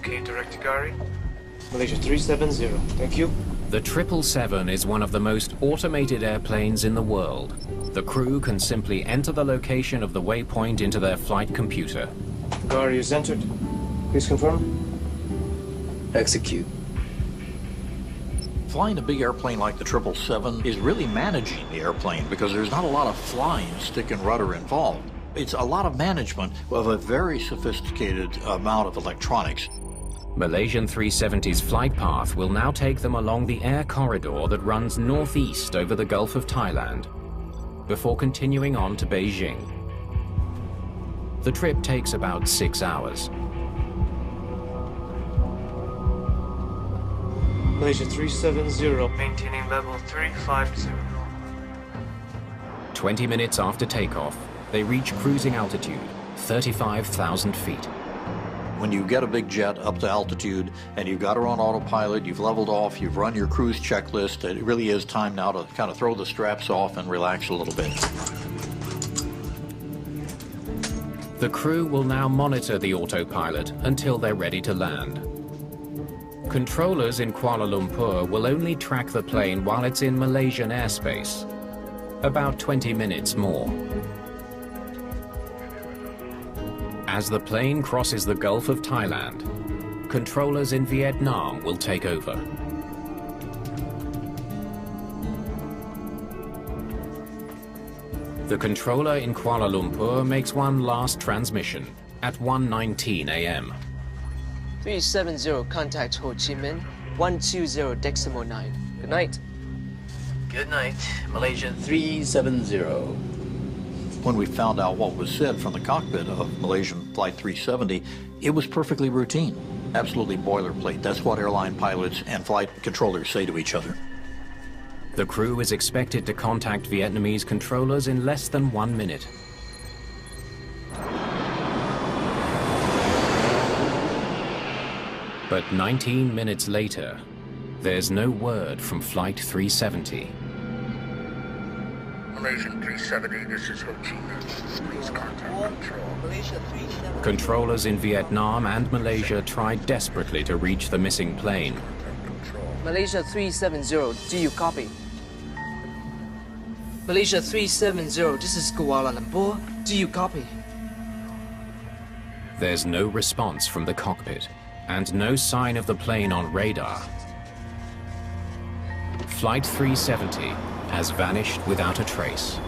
Okay, Director Gary. Malaysia 370, thank you. The 777 is one of the most automated airplanes in the world. The crew can simply enter the location of the waypoint into their flight computer. Gary is entered. Please confirm. Execute. Flying a big airplane like the 777 is really managing the airplane because there's not a lot of flying stick and rudder involved. It's a lot of management of a very sophisticated amount of electronics. Malaysian 370's flight path will now take them along the air corridor that runs northeast over the Gulf of Thailand, before continuing on to Beijing. The trip takes about 6 hours. Malaysia 370, maintaining level 350. 20 minutes after takeoff, they reach cruising altitude, 35,000 feet. When you get a big jet up to altitude and you've got her on autopilot, you've leveled off, you've run your cruise checklist, it really is time now to kind of throw the straps off and relax a little bit. The crew will now monitor the autopilot until they're ready to land. Controllers in Kuala Lumpur will only track the plane while it's in Malaysian airspace, about 20 minutes more. As the plane crosses the Gulf of Thailand, controllers in Vietnam will take over. The controller in Kuala Lumpur makes one last transmission at 1:19 a.m. 370, contact Ho Chi Minh, 120.9. Good night. Good night, Malaysia 370. When we found out what was said from the cockpit of Malaysian Flight 370, it was perfectly routine, absolutely boilerplate. That's what airline pilots and flight controllers say to each other. The crew is expected to contact Vietnamese controllers in less than 1 minute. But 19 minutes later, there's no word from Flight 370. Malaysian 370, this is Ho Chi Minh. Please contact control. Malaysia 370. Controllers in Vietnam and Malaysia tried desperately to reach the missing plane. Malaysia 370, do you copy? Malaysia 370, this is Kuala Lumpur, do you copy? There's no response from the cockpit, and no sign of the plane on radar. Flight 370 has vanished without a trace.